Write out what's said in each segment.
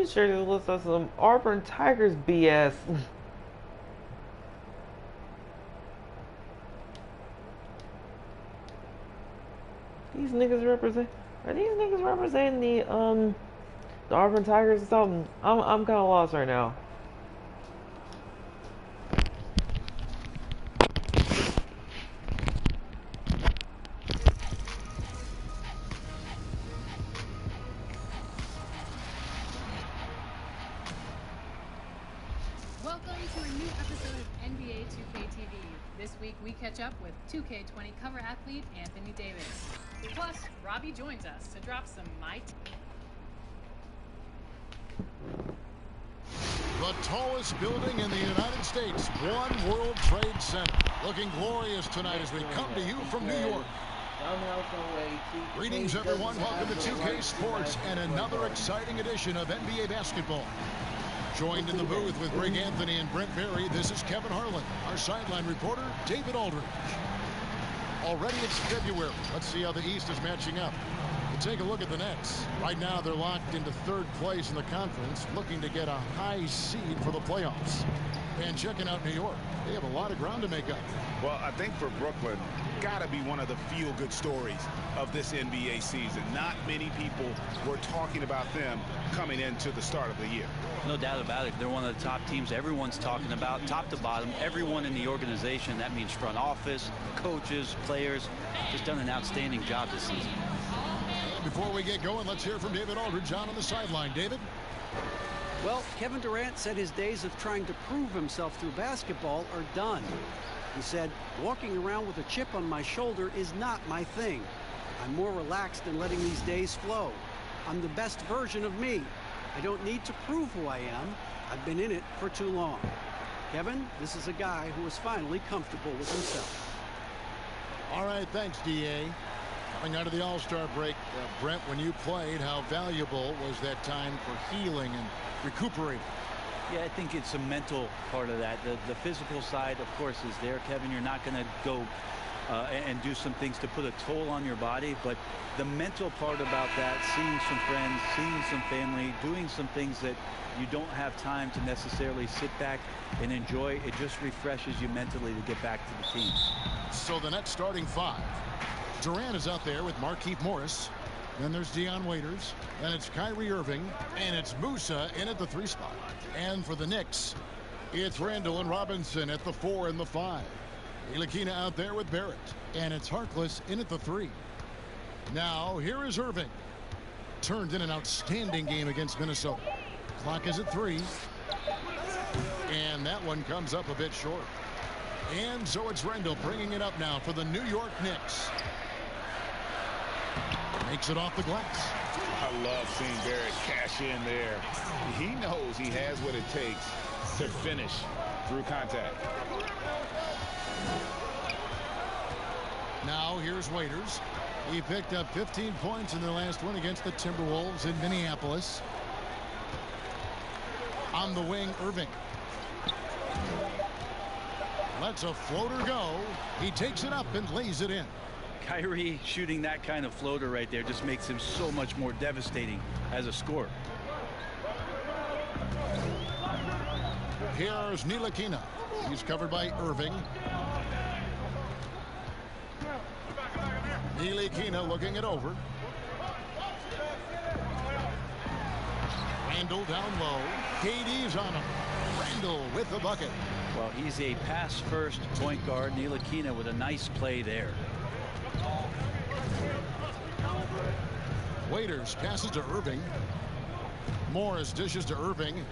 these jerseys look like some Auburn Tigers BS. These niggas represent. Are these niggas representing the Auburn Tigers or something? I'm kind of lost right now. Welcome to a new episode of NBA 2K TV. This week we catch up with 2K20 cover athlete Anthony Davis. Plus, Robbie joins us to drop some The tallest building in the United States, One World Trade Center. Looking glorious tonight as we come to you from New York. Greetings, everyone. Welcome to 2K Sports and another exciting edition of NBA basketball. Joined in the booth with Greg Anthony and Brent Berry, this is Kevin Harlan. Our sideline reporter, David Aldridge. Already it's February. Let's see how the East is matching up. We'll take a look at the Nets. Right now they're locked into third place in the conference, looking to get a high seed for the playoffs. And checking out New York, they have a lot of ground to make up. Well, I think for Brooklyn, got to be one of the feel-good stories of this NBA season. Not many people were talking about them coming into the start of the year. No doubt about it. They're one of the top teams everyone's talking about, top to bottom. Everyone in the organization, that means front office, coaches, players, just done an outstanding job this season. Before we get going, let's hear from David Aldridge on the sideline. David? Well, Kevin Durant said his days of trying to prove himself through basketball are done. He said, walking around with a chip on my shoulder is not my thing. I'm more relaxed in letting these days flow. I'm the best version of me. I don't need to prove who I am. I've been in it for too long. Kevin, this is a guy who is finally comfortable with himself. All right, thanks, D.A. Coming out of the All-Star break, Brent, when you played, how valuable was that time for healing and recuperating? Yeah, I think it's a mental part of that. The physical side, of course, is there, Kevin. You're not going to go and do some things to put a toll on your body, but the mental part about that, seeing some friends, seeing some family, doing some things that you don't have time to necessarily sit back and enjoy, it just refreshes you mentally to get back to the team. So the Nets starting five. Durant is out there with Markieff Morris. Then there's Dion Waiters. Then it's Kyrie Irving. And it's Musa in at the 3 spot. And for the Knicks, it's Randall and Robinson at the 4 and the 5. Ntilikina out there with Barrett. And it's Harkless in at the 3. Now, here is Irving. Turned in an outstanding game against Minnesota. Clock is at 3. And that one comes up a bit short. And so it's Randall bringing it up now for the New York Knicks. Makes it off the glass. I love seeing Barrett cash in there. He knows he has what it takes to finish through contact. Now here's Waiters. He picked up 15 points in the last one against the Timberwolves in Minneapolis. On the wing, Irving. Lets a floater go. He takes it up and lays it in. Kyrie shooting that kind of floater right there just makes him so much more devastating as a scorer. Here's Ntilikina. He's covered by Irving. Ntilikina looking it over. Randall down low. KD's on him. Randall with the bucket. Well, he's a pass-first point guard. Ntilikina with a nice play there. Waiters passes to Irving. Morris dishes to Irving.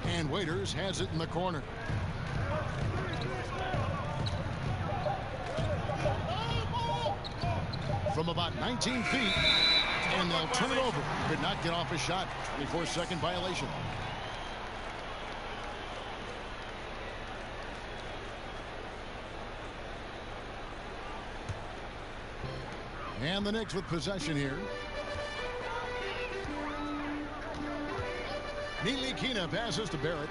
And Waiters has it in the corner. From about 19 feet. And they'll turn it over. Could not get off a shot. 24-second violation. And the Knicks with possession here. Ntilikina passes to Barrett.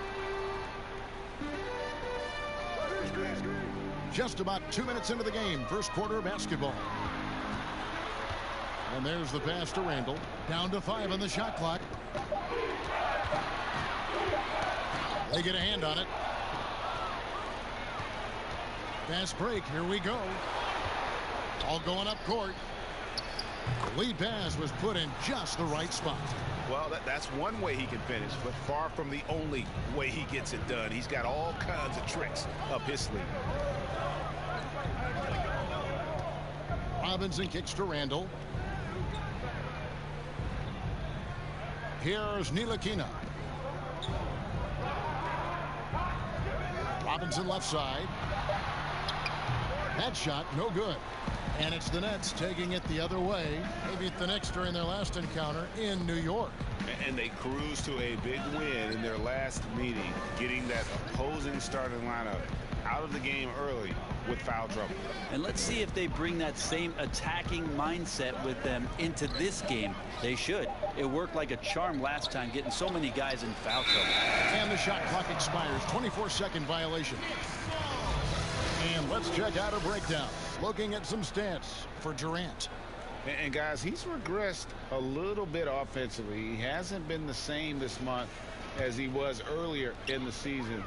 Just about 2 minutes into the game. First quarter of basketball. And there's the pass to Randall. Down to 5 on the shot clock. They get a hand on it. Fast break. Here we go. All going up court. The lead pass was put in just the right spot. Well, that's one way he can finish, but far from the only way he gets it done. He's got all kinds of tricks up his sleeve. Robinson kicks to Randall. Here's Ntilikina. Robinson left side. That shot no good. And it's the Nets taking it the other way. They beat the Knicks during their last encounter in New York. And they cruised to a big win in their last meeting, getting that opposing starting lineup out of the game early with foul trouble. And let's see if they bring that same attacking mindset with them into this game. They should. It worked like a charm last time, getting so many guys in foul trouble. And the shot clock expires. 24-second violation. And let's check out a breakdown. Looking at some stats for Durant. And guys, he's regressed a little bit offensively. He hasn't been the same this month as he was earlier in the season.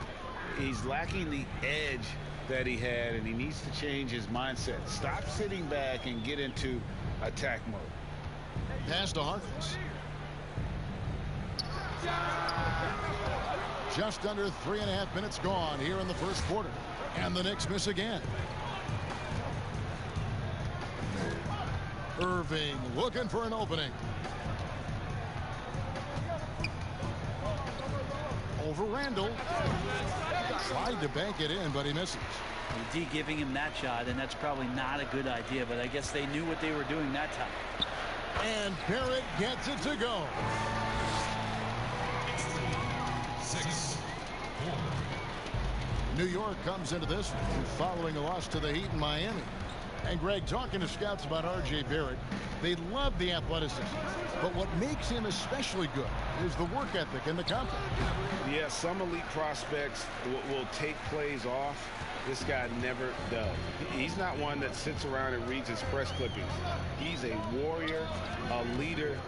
He's lacking the edge that he had, and he needs to change his mindset. Stop sitting back and get into attack mode. Pass to Harkless. Just under 3.5 minutes gone here in the first quarter. And the Knicks miss again. Irving looking for an opening. Over Randall. Tried to bank it in, but he misses. D giving him that shot, and that's probably not a good idea, but I guess they knew what they were doing that time. And Barrett gets it to go. 6-4. New York comes into this following a loss to the Heat in Miami. And Greg, talking to scouts about R.J. Barrett, they love the athleticism. But what makes him especially good is the work ethic and the confidence. Yeah, some elite prospects will take plays off. This guy never does. He's not one that sits around and reads his press clippings. He's a warrior, a leader,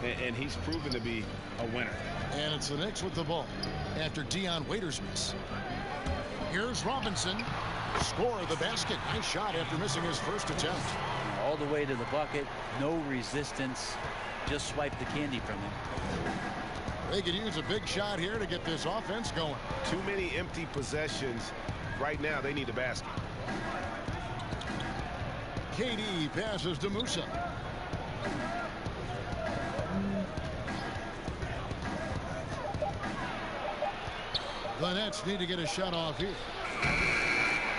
and he's proven to be a winner. And it's the Knicks with the ball after Dion Waiters' miss. Here's Robinson. Score the basket. Nice shot after missing his first attempt. All the way to the bucket. No resistance. Just swipe the candy from him. They could use a big shot here to get this offense going. Too many empty possessions. Right now, they need a basket. KD passes to Musa. The Nets need to get a shot off here.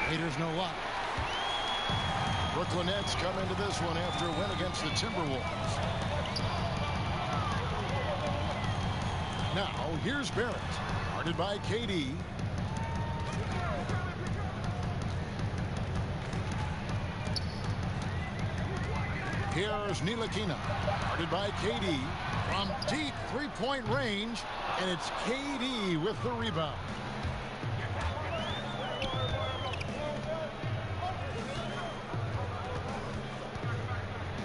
Haters no luck. Brooklyn Nets come into this one after a win against the Timberwolves. Now here's Barrett, guarded by KD. Here's Ntilikina, guarded by KD from deep three-point range, and it's KD with the rebound.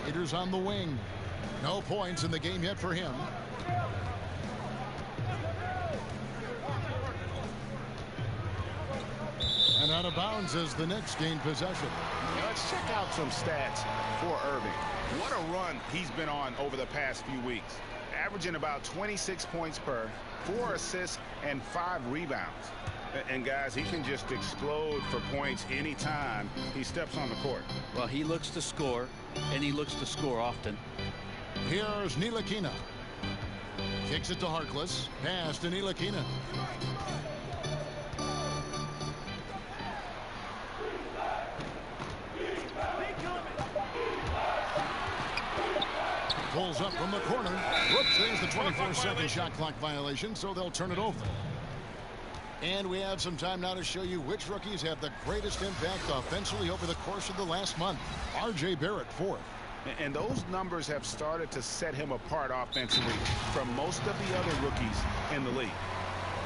Haters on the wing. No points in the game yet for him. And out of bounds as the Knicks gain possession. Now let's check out some stats for Irving. What a run he's been on over the past few weeks. Averaging about 26 points per, 4 assists, and 5 rebounds. And guys, he can just explode for points anytime he steps on the court. Well, he looks to score, and he looks to score often. Here's Ntilikina. Kicks it to Harkless. Pass to Ntilikina. Pulls up from the corner. Whoops, there's the 24-second shot clock violation, so they'll turn it over. And we have some time now to show you which rookies have the greatest impact offensively over the course of the last month. R.J. Barrett, 4th. And those numbers have started to set him apart offensively from most of the other rookies in the league.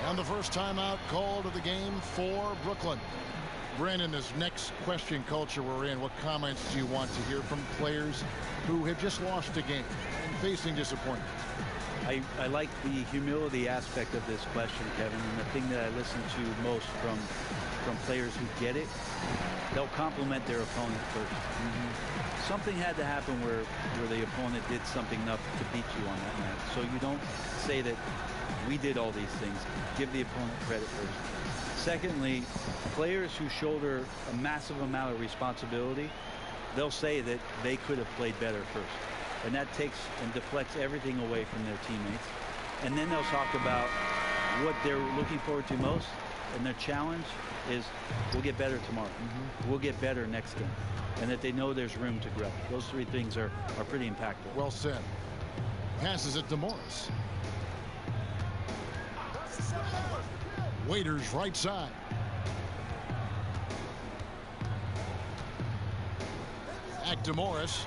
And the first timeout called of the game for Brooklyn. Brandon, this next question culture we're in, what comments do you want to hear from players who have just lost a game and facing disappointment? I like the humility aspect of this question, Kevin, and the thing that I listen to most from players who get it, they'll compliment their opponent first. Something had to happen where the opponent did something enough to beat you on that night. So you don't say that we did all these things. Give the opponent credit first. Secondly, players who shoulder a massive amount of responsibility, they'll say that they could have played better first. And that takes and deflects everything away from their teammates. And then they'll talk about what they're looking forward to most. And their challenge is, we'll get better tomorrow. We'll get better next game. And that they know there's room to grow. Those three things are pretty impactful. Well said. Passes it to Morris. Waiters right side. Back to Morris.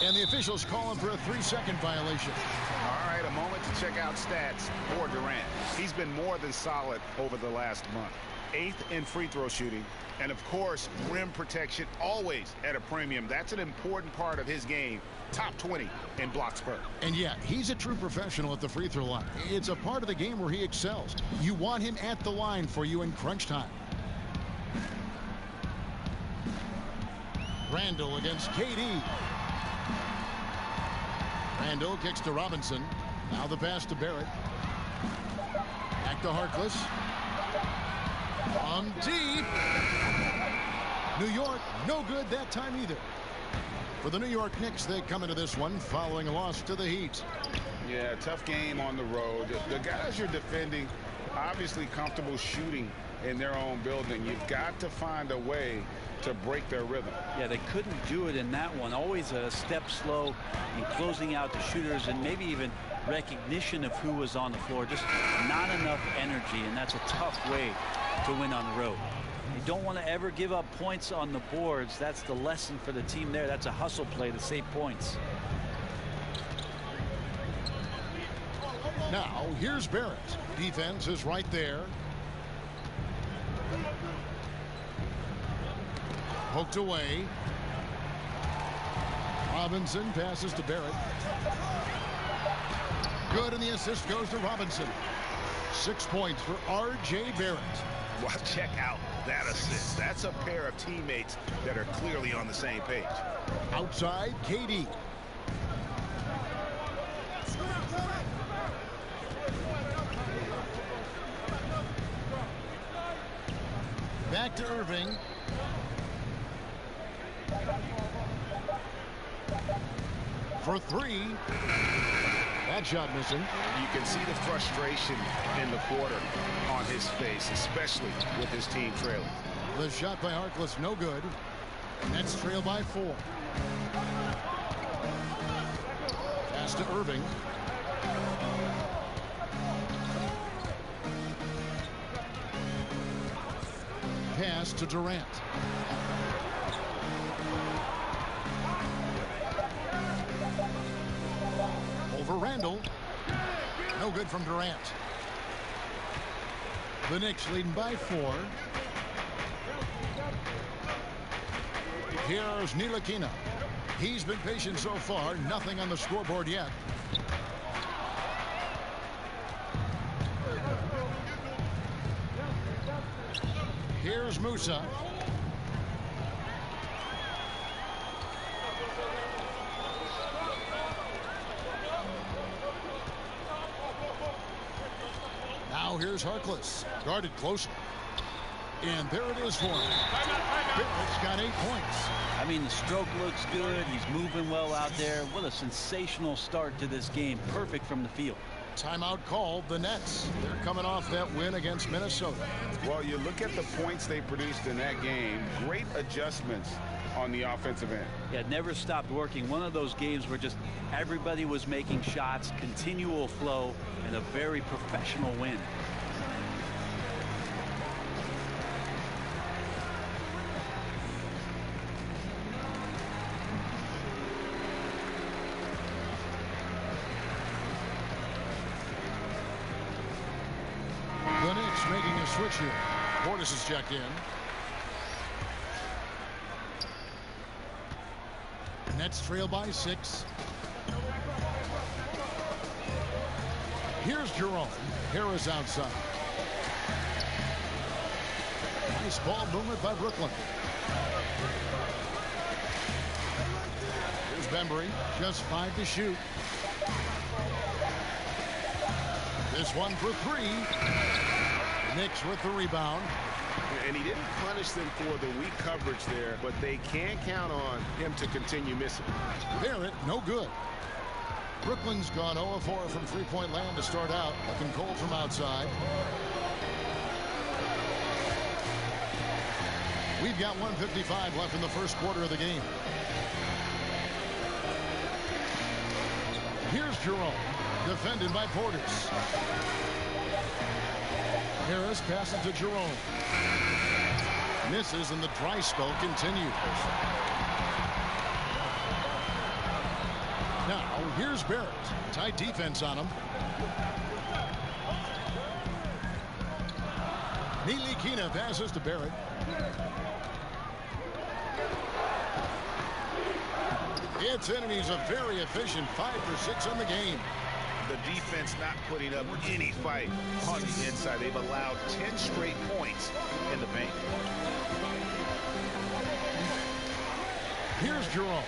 And the officials call him for a 3-second violation. All right, a moment to check out stats for Durant. He's been more than solid over the last month. 8th in free throw shooting. And, of course, rim protection always at a premium. That's an important part of his game. Top 20 in blocks per. And, yeah, he's a true professional at the free throw line. It's a part of the game where he excels. You want him at the line for you in crunch time. Randall against KD. Randall kicks to Robinson. Now the pass to Barrett. Back to Harkless. From deep. New York, no good that time either. For the New York Knicks, they come into this one following a loss to the Heat. Yeah, tough game on the road. The guys you're defending, obviously comfortable shooting in their own building. You've got to find a way to break their rhythm. Yeah, they couldn't do it in that one. Always a step slow in closing out the shooters and maybe even recognition of who was on the floor. Just not enough energy, and that's a tough way to win on the road. You don't want to ever give up points on the boards. That's the lesson for the team there. That's a hustle play to save points. Now, here's Barrett. Defense is right there. Poked away. Robinson passes to Barrett. Good, and the assist goes to Robinson. 6 points for R.J. Barrett. Well, check out that assist. That's a pair of teammates that are clearly on the same page. Outside, KD. Back to Irving. For three. That shot missing. You can see the frustration in the quarter on his face, especially with his team trailing. The shot by Harkless, no good. Nets trail by 4. Pass to Irving. Pass to Durant. Over Randall. No good from Durant. The Knicks leading by 4. Here's Ntilikina. He's been patient so far. Nothing on the scoreboard yet. Here's Musa. Now here's Harkless. Guarded closely. And there it is for him. Barrett's got 8 points. I mean, the stroke looks good. He's moving well out there. What a sensational start to this game. Perfect from the field. Timeout called. The Nets. They're coming off that win against Minnesota. Well, you look at the points they produced in that game. Great adjustments on the offensive end. Yeah, never stopped working. One of those games where just everybody was making shots, continual flow, and a very professional win. The Knicks making a switch here. Portis is checked in. Nets trail by 6. Here's Jerome. Harris outside. Nice ball movement by Brooklyn. Here's Bembry. Just 5 to shoot. This one for 3. Knicks with the rebound. And he didn't punish them for the weak coverage there, but they can count on him to continue missing. Barrett, no good. Brooklyn's gone 0-4 from three-point land to start out. Looking cold from outside. We've got 1:55 left in the first quarter of the game. Here's Jerome, defended by Portis. Harris passes to Jerome. Misses, and the dry spell continues. Now, here's Barrett. Tight defense on him. Ntilikina passes to Barrett. It's in, and he's a very efficient 5 for 6 on the game. The defense not putting up any fight on the inside. They've allowed 10 straight points in the paint. Here's Jerome.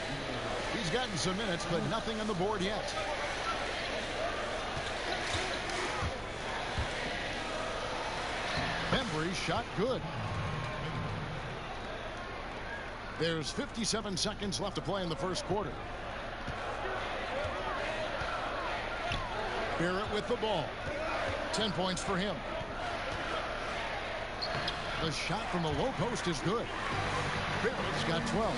He's gotten some minutes, but nothing on the board yet. Bembry shot good. There's 57 seconds left to play in the first quarter. Barrett with the ball. 10 points for him. The shot from the low post is good. Barrett's got 12.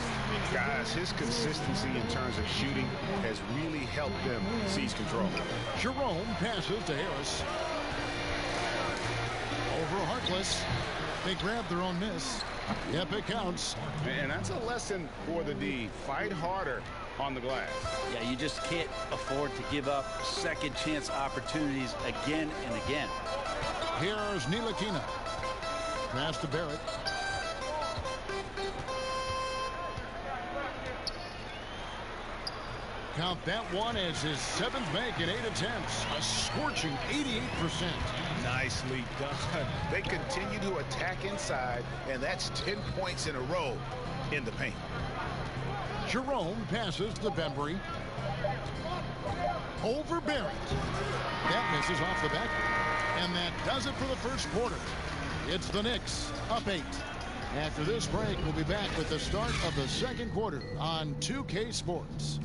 Guys, his consistency in terms of shooting has really helped them seize control. Jerome passes to Harris. Over Harkless. They grab their own miss. Yep, it counts. And that's a lesson for the D. Fight harder on the glass. Yeah, you just can't afford to give up second chance opportunities again and again. Here's Ntilikina. Pass to Barrett. Count that one as his 7th make in 8 attempts. A scorching 88%. Nicely done. They continue to attack inside, and that's 10 points in a row in the paint. Jerome passes to Bembry. Over Barrett. That misses off the back. And that does it for the first quarter. It's the Knicks up 8. After this break, we'll be back with the start of the second quarter on 2K Sports.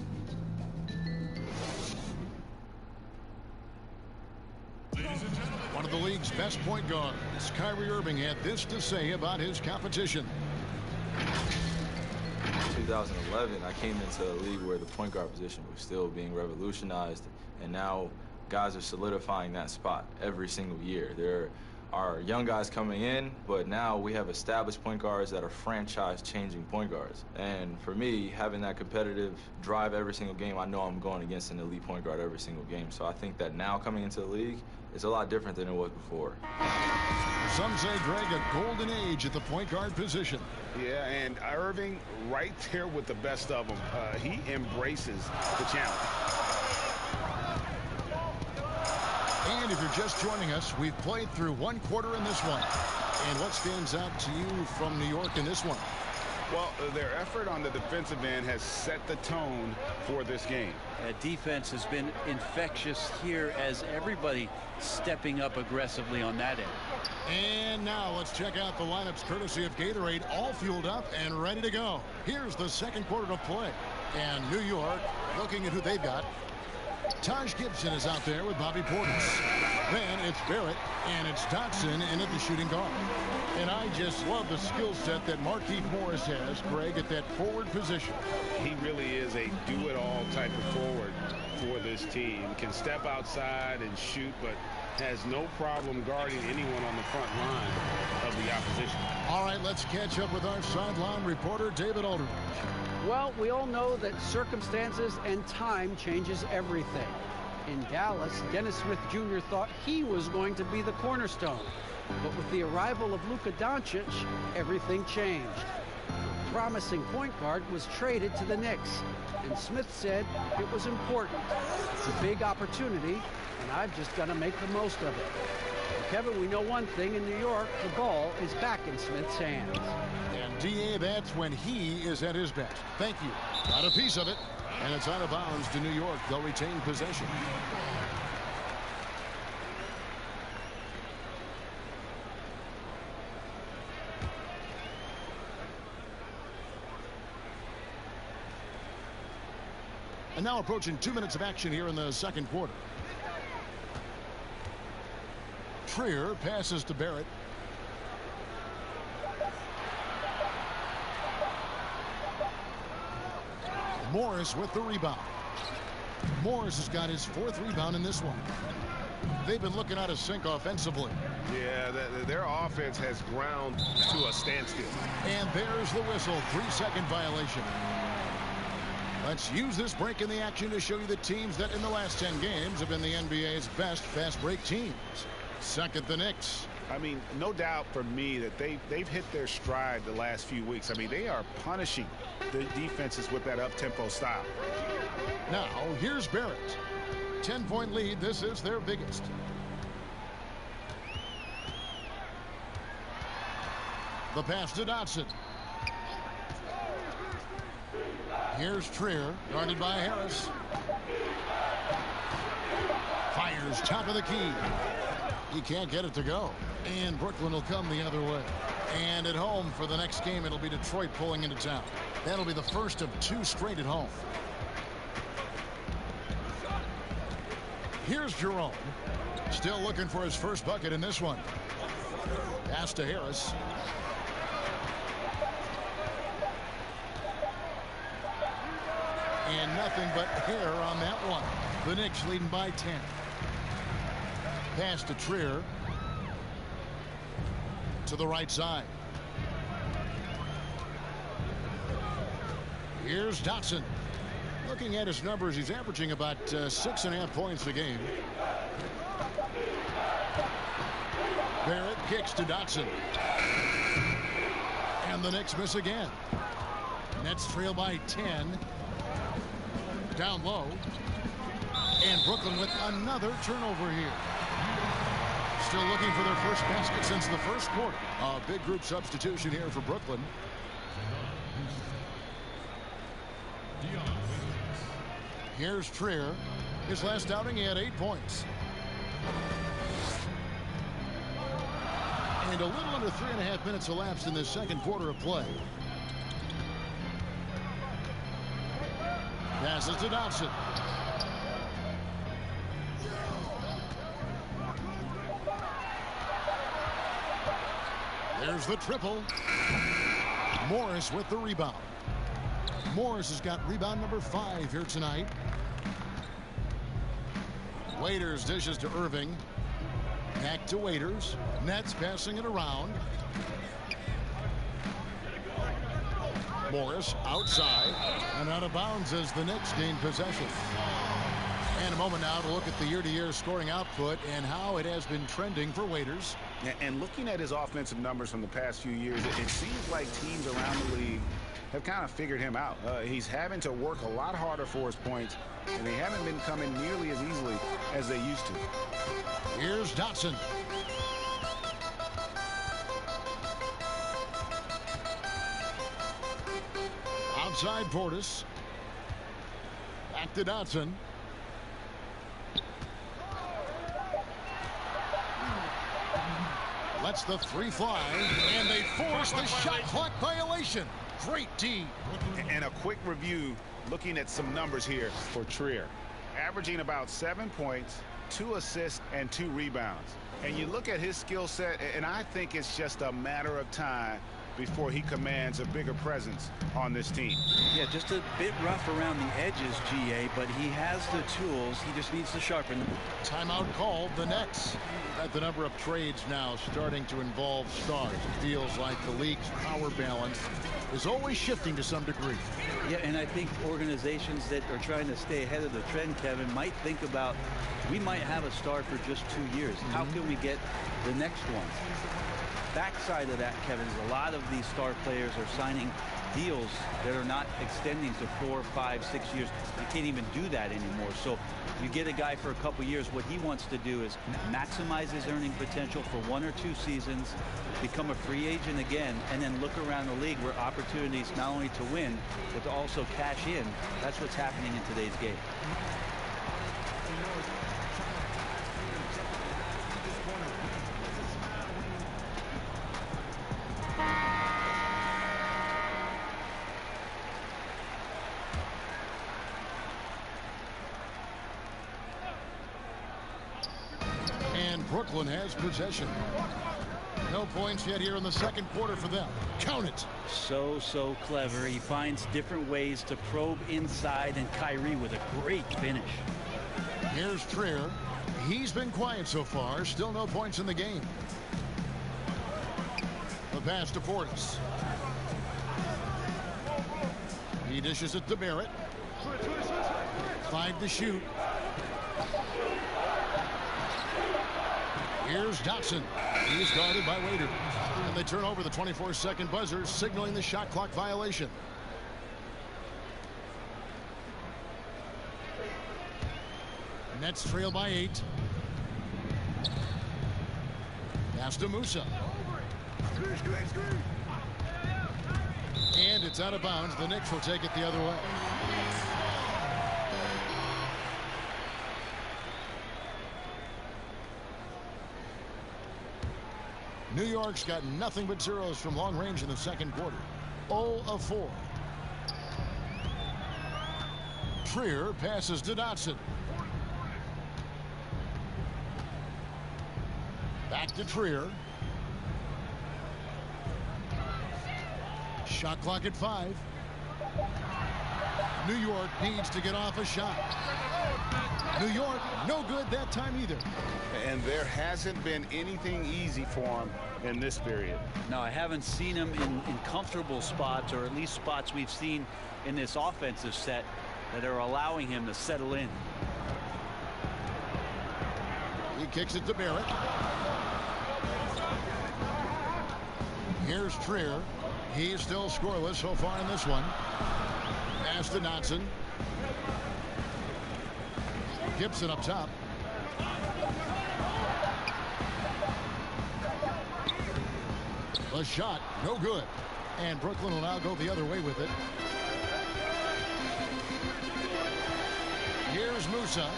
One of the league's best point guards, Kyrie Irving, had this to say about his competition. 2011, I came into a league where the point guard position was still being revolutionized, and now guys are solidifying that spot every single year. There are young guys coming in, but now we have established point guards that are franchise-changing point guards. And for me, having that competitive drive every single game, I know I'm going against an elite point guard every single game. So I think that now coming into the league, it's a lot different than it was before. Some say, Greg, a golden age at the point guard position. Yeah, and Irving right there with the best of them. He embraces the challenge. And if you're just joining us, we've played through one quarter in this one. And what stands out to you from New York in this one? Well, their effort on the defensive end has set the tone for this game. Defense has been infectious here as everybody stepping up aggressively on that end. And now let's check out the lineups courtesy of Gatorade, all fueled up and ready to go. Here's the second quarter of play. And New York looking at who they've got. Taj Gibson is out there with Bobby Portis. Then it's Barrett, and it's Dotson in at the shooting guard. And I just love the skill set that Markieff Morris has, Greg, at that forward position. He really is a do-it-all type of forward for this team. Can step outside and shoot, but has no problem guarding anyone on the front line of the opposition. All right, let's catch up with our sideline reporter, David Aldridge. Well, we all know that circumstances and time changes everything. In Dallas, Dennis Smith Jr. thought he was going to be the cornerstone. But with the arrival of Luka Doncic, everything changed. The promising point guard was traded to the Knicks, and Smith said it was important. It's a big opportunity, and I've just got to make the most of it. And Kevin, we know one thing in New York, the ball is back in Smith's hands. And DA, that's when he is at his best. Thank you. Got a piece of it, and it's out of bounds to New York. They'll retain possession. And now approaching 2 minutes of action here in the second quarter. Trier passes to Barrett. Morris with the rebound. Morris has got his 4th rebound in this one. They've been looking out of sync offensively. Yeah, their offense has ground to a standstill. And there's the whistle. 3-second violation. Let's use this break in the action to show you the teams that in the last 10 games have been the NBA's best fast break teams. Second, the Knicks. I mean, no doubt for me that they've hit their stride the last few weeks. I mean, they are punishing the defenses with that up-tempo style. Now, here's Barrett. 10-point lead. This is their biggest. The pass to Dotson. Here's Trier, guarded by Harris. Fires top of the key. He can't get it to go. And Brooklyn will come the other way. And at home for the next game, it'll be Detroit pulling into town. That'll be the first of 2 straight at home. Here's Jerome. Still looking for his first bucket in this one. Pass to Harris. And nothing but hair on that one. The Knicks leading by 10. Pass to Trier. To the right side. Here's Dotson. Looking at his numbers, he's averaging about 6.5 points a game. Barrett kicks to Dotson. And the Knicks miss again. Nets trail by 10. Down low. And Brooklyn with another turnover here. Still looking for their first basket since the first quarter. A big group substitution here for Brooklyn. Here's Trier. His last outing, he had 8 points. And a little under 3.5 minutes elapsed in this second quarter of play. Passes to Dotson. There's the triple. Morris with the rebound. Morris has got rebound number 5 here tonight. Waiters dishes to Irving. Back to Waiters. Nets passing it around. Morris outside and out of bounds as the Knicks gain possession. And a moment now to look at the year-to-year scoring output and how it has been trending for Waiters. And looking at his offensive numbers from the past few years, it seems like teams around the league have kind of figured him out. He's having to work a lot harder for his points, and they haven't been coming nearly as easily as they used to. Here's Dotson. Outside Portis. Back to Dotson. Lets the 3 fly, and they force the shot clock violation. Great D. And a quick review looking at some numbers here for Trier. Averaging about 7 points, 2 assists, and 2 rebounds. And you look at his skill set, and I think it's just a matter of time before he commands a bigger presence on this team. Yeah, just a bit rough around the edges, GA, but he has the tools. He just needs to sharpen them. Timeout called. The Nets. At the number of trades now starting to involve stars. It feels like the league's power balance is always shifting to some degree. Yeah, and I think organizations that are trying to stay ahead of the trend, Kevin, might think about, we might have a star for just 2 years. How can we get the next one? Backside of that, Kevin, is a lot of these star players are signing deals that are not extending to 4, 5, 6 years. You can't even do that anymore. So you get a guy for a couple years. What he wants to do is maximize his earning potential for 1 or 2 seasons, become a free agent again, and then look around the league where opportunities not only to win, but to also cash in. That's what's happening in today's game. Brooklyn has possession. No points yet here in the second quarter for them. Count it. So clever. He finds different ways to probe inside, and Kyrie with a great finish. Here's Trier. He's been quiet so far. Still no points in the game. The pass to Portis. He dishes it to Barrett. 5 to shoot. Here's Dotson. He's guarded by Waiters. And they turn over the 24-second buzzer, signaling the shot clock violation. Nets trail by 8. Pass to Musa. And it's out of bounds. The Knicks will take it the other way. New York's got nothing but zeros from long range in the second quarter. 0 of 4. Trier passes to Dotson. Back to Trier. Shot clock at 5. New York needs to get off a shot. New York, no good that time either. And there hasn't been anything easy for him in this period. No, I haven't seen him in comfortable spots, or at least spots we've seen in this offensive set that are allowing him to settle in. He kicks it to Barrett. Here's Trier. He's still scoreless so far in this one. Pass to Dotson. Gibson up top. A shot, no good. And Brooklyn will now go the other way with it. Here's Musa.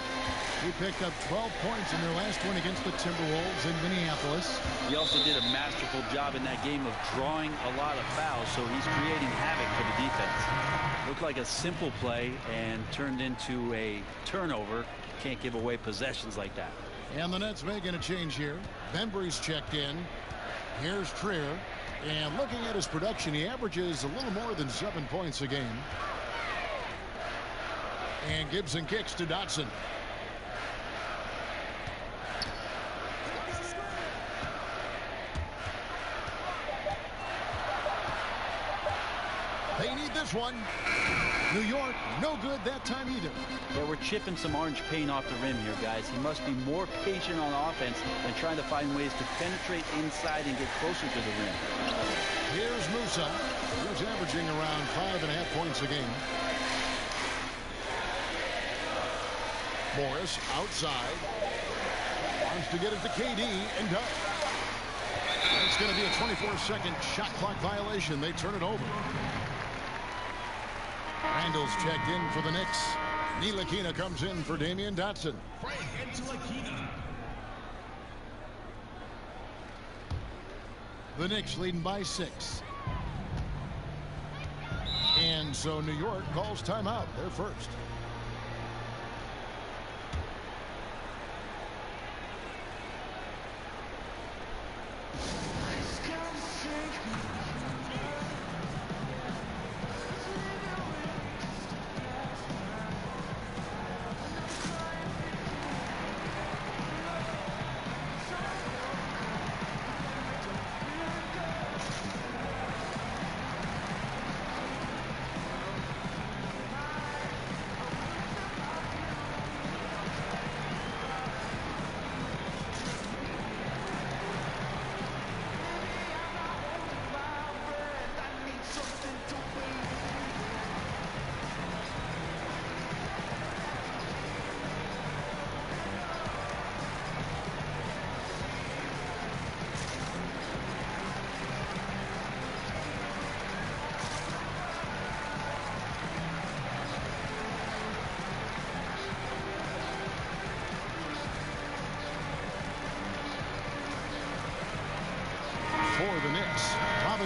He picked up 12 points in their last win against the Timberwolves in Minneapolis. He also did a masterful job in that game of drawing a lot of fouls, so he's creating havoc for the defense. Looked like a simple play and turned into a turnover. Can't give away possessions like that. And the Nets making a change here. Bembry's checked in. Here's Trier. And looking at his production, he averages a little more than 7 points a game. And Gibson kicks to Dotson. They need this one. New York, no good that time either. Yeah, we're chipping some orange paint off the rim here, guys. He must be more patient on offense than trying to find ways to penetrate inside and get closer to the rim. Here's Musa, who's averaging around 5.5 points a game. Morris outside. Wants to get it to KD and does. It's going to be a 24-second shot clock violation. They turn it over. Randall's checked in for the Knicks. Ntilikina comes in for Damian Dotson. The Knicks leading by 6. And so New York calls timeout. They're first.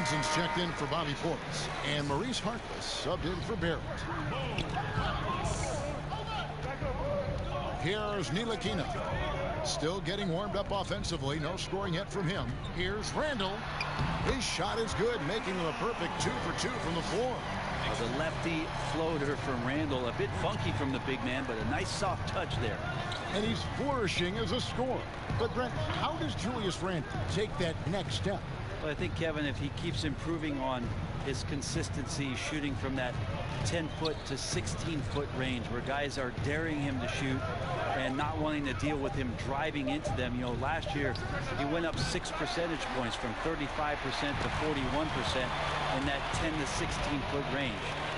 Robinson's checked in for Bobby Portis, and Maurice Harkless subbed in for Barrett. Here's Ntilikina. Still getting warmed up offensively. No scoring yet from him. Here's Randall. His shot is good, making him a perfect 2 for 2 from the floor. The lefty floater from Randall, a bit funky from the big man, but a nice soft touch there. And he's flourishing as a scorer. But Brent, how does Julius Randall take that next step? Well, I think, Kevin, if he keeps improving on his consistency, shooting from that 10-foot to 16-foot range where guys are daring him to shoot and not wanting to deal with him driving into them. You know, last year he went up 6 percentage points from 35% to 41% in that 10 to 16-foot range.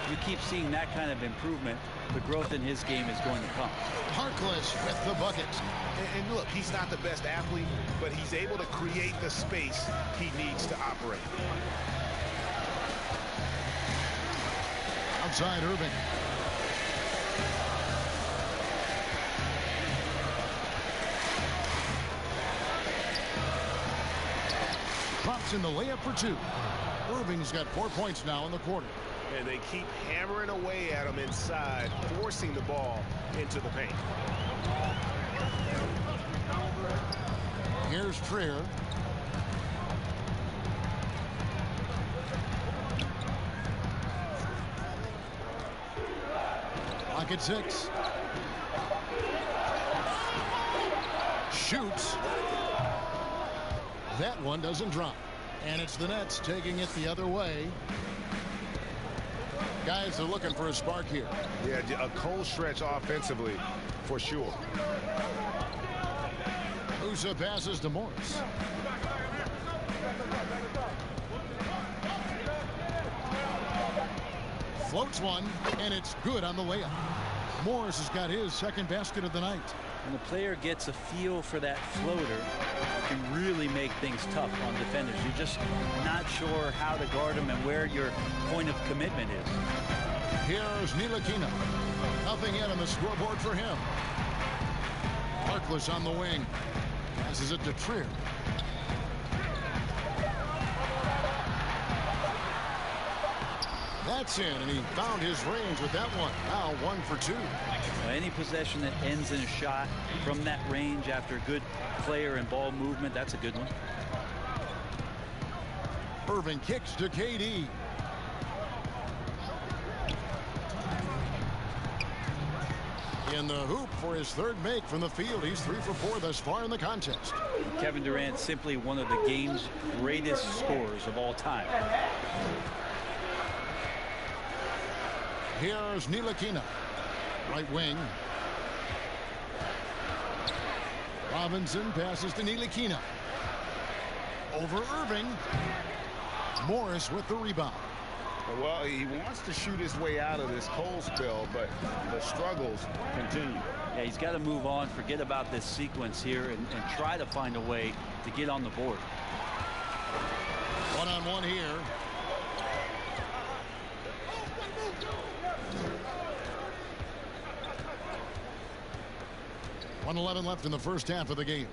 You keep seeing that kind of improvement, the growth in his game is going to come. Harkless with the bucket. And look, he's not the best athlete, but he's able to create the space he needs to operate. Outside Irving. Drops in the layup for 2. Irving's got 4 points now in the quarter. And they keep hammering away at him inside, forcing the ball into the paint. Here's Trier. Lock at 6. Shoots. That one doesn't drop. And it's the Nets taking it the other way. Guys are looking for a spark here. Yeah, a cold stretch offensively for sure. Musa passes to Morris. Floats one, and it's good on the layup. Morris has got his second basket of the night. When the player gets a feel for that floater, can really make things tough on defenders. You're just not sure how to guard him and where your point of commitment is. Here's Ntilikina. Nothing yet on the scoreboard for him. Harkless on the wing. Passes it to Trier. That's in, and he found his range with that one. Now 1 for 2. Any possession that ends in a shot from that range after good player and ball movement, that's a good one. Irving kicks to KD. In the hoop for his third make from the field. He's 3 for 4 thus far in the contest. Kevin Durant, simply one of the game's greatest scorers of all time. Here's Ntilikina. Right wing. Robinson passes to Ntilikina. Over Irving. Morris with the rebound. Well, he wants to shoot his way out of this cold spell, but the struggles continue. Yeah, he's got to move on, forget about this sequence here, and try to find a way to get on the board. One-on-one here. .111 left in the first half of the game.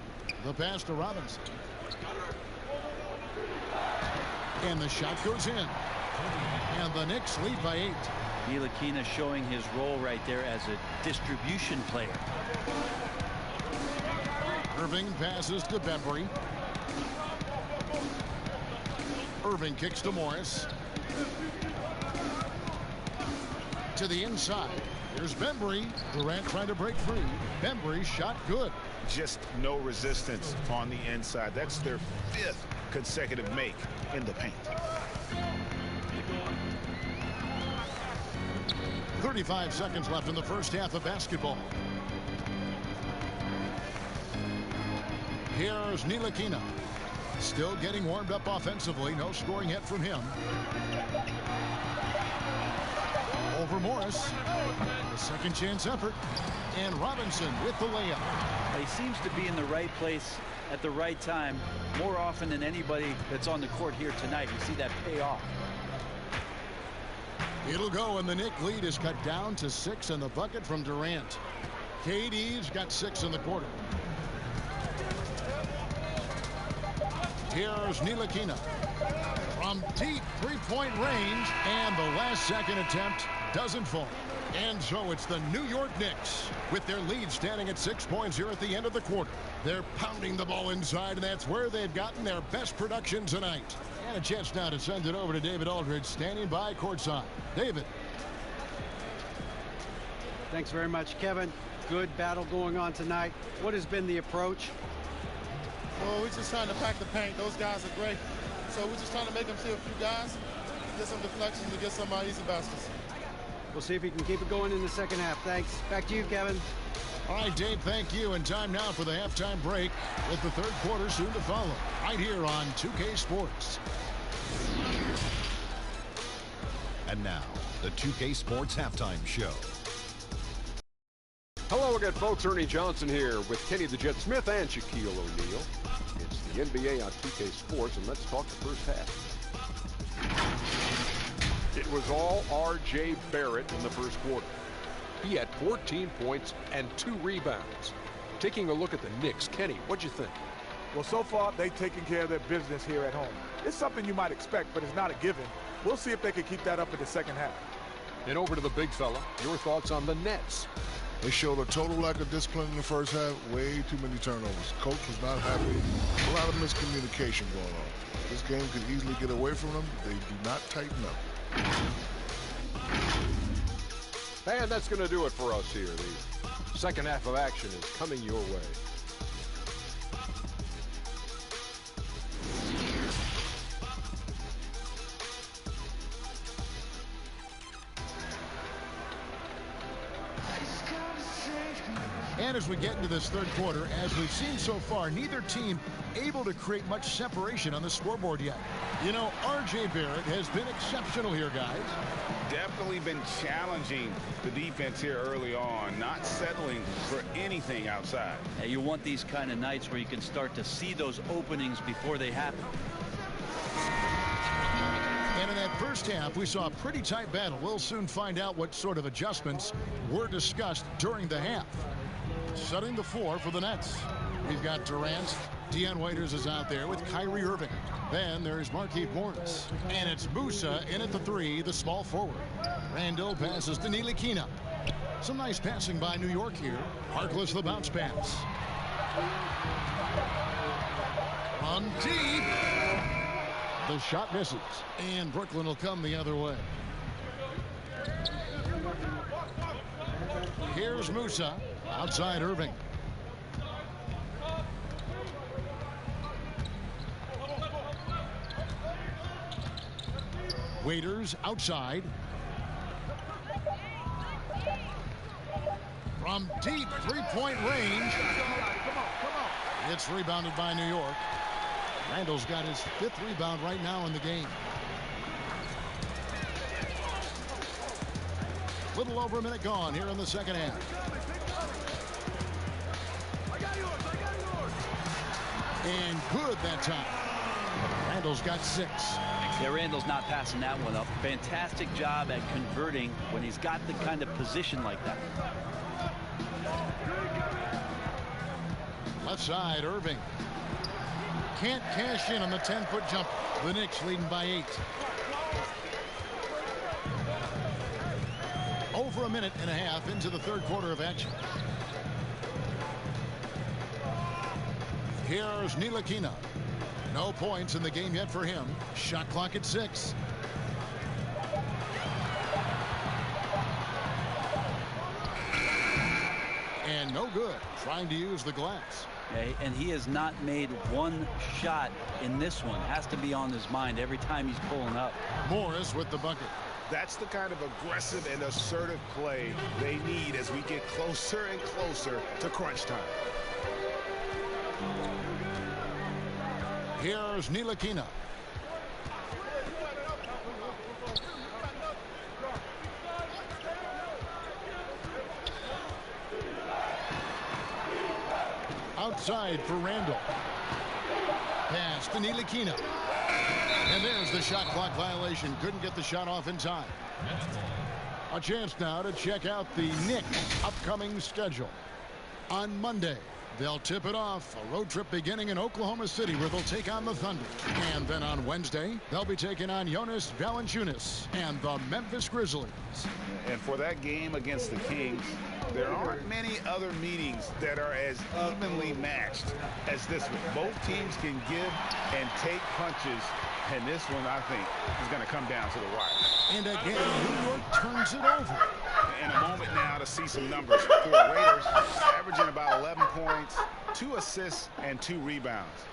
The pass to Robinson. And the shot goes in. And the Knicks lead by 8. Ntilikina showing his role right there as a distribution player. Irving passes to Bembry. Irving kicks to Morris. To the inside. Here's Bembry. Durant trying to break free. Bembry shot good. Just no resistance on the inside. That's their 5th consecutive make in the paint. 35 seconds left in the first half of basketball. Here's Ntilikina. Still getting warmed up offensively. No scoring yet from him. Over Morris. A second chance effort. And Robinson with the layup. He seems to be in the right place at the right time more often than anybody that's on the court here tonight. You see that pay off. It'll go, and the Knick lead is cut down to 6 in the bucket from Durant. KD's got 6 in the quarter. Here's Ntilikina. from deep three-point range, and the last-second attempt doesn't fall. And so it's the New York Knicks with their lead standing at 6 points here at the end of the quarter. They're pounding the ball inside, and that's where they've gotten their best production tonight. And a chance now to send it over to David Aldridge, standing by courtside. David. Thanks very much, Kevin. Good battle going on tonight. What has been the approach? Well, we're just trying to pack the paint. Those guys are great. So we're just trying to make them see a few guys, get some deflections, and get some easy baskets. We'll see if he can keep it going in the second half. Thanks. Back to you, Kevin. All right, Dave, thank you. And time now for the halftime break with the third quarter soon to follow right here on 2K Sports. And now, the 2K Sports Halftime Show. Hello again, folks. Ernie Johnson here with Kenny the Jet Smith and Shaquille O'Neal. It's the NBA on 2K Sports, and let's talk the first half. It was all R.J. Barrett in the first quarter. He had 14 points and 2 rebounds. Taking a look at the Knicks, Kenny, what'd you think? Well, so far, they've taken care of their business here at home. It's something you might expect, but it's not a given. We'll see if they can keep that up in the second half. And over to the big fella, your thoughts on the Nets? They showed a total lack of discipline in the first half. Way too many turnovers. Coach was not happy. A lot of miscommunication going on. This game could easily get away from them. They do not tighten up. And that's going to do it for us here. The second half of action is coming your way. And as we get into this third quarter, as we've seen so far, neither team able to create much separation on the scoreboard yet. You know, R.J. Barrett has been exceptional here, guys. Definitely been challenging the defense here early on, not settling for anything outside. Yeah, you want these kind of nights where you can start to see those openings before they happen. And in that first half, we saw a pretty tight battle. We'll soon find out what sort of adjustments were discussed during the half. Setting the floor for the Nets. We've got Durant. Dion Waiters is out there with Kyrie Irving. Then there's Markieff Morris. And it's Musa in at the 3, the small forward. Randall passes to Ntilikina. Some nice passing by New York here. Harkless the bounce pass. On deep. The shot misses. And Brooklyn will come the other way. Here's Musa. Outside Irving. Waiters outside. From deep three-point range. It's rebounded by New York. Randall's got his 5th rebound right now in the game. Little over a minute gone here in the second half. And good that time. Randall's got 6. Yeah, Randall's not passing that one up. Fantastic job at converting when he's got the kind of position like that. Left side, Irving. Can't cash in on the 10-foot jump. The Knicks leading by 8. Over a minute and a half into the third quarter of action. Here's Ntilikina. No points in the game yet for him. Shot clock at 6. And no good. Trying to use the glass. Okay, and he has not made one shot in this one. Has to be on his mind every time he's pulling up. Morris with the bucket. That's the kind of aggressive and assertive play they need as we get closer and closer to crunch time. Here's Ntilikina. Outside for Randall. Pass to Ntilikina. And there's the shot clock violation. Couldn't get the shot off in time. A chance now to check out the Knicks' upcoming schedule. On Monday, They'll tip it off. A road trip beginning in Oklahoma City where they'll take on the Thunder. And then on Wednesday, they'll be taking on Jonas Valanciunas and the Memphis Grizzlies. And for that game against the Kings, there aren't many other meetings that are as evenly matched as this one. Both teams can give and take punches. And this one, I think, is going to come down to the wire. And again, New York turns it over. In a moment now to see some numbers for Raiders, averaging about 11 points, 2 assists, and 2 rebounds.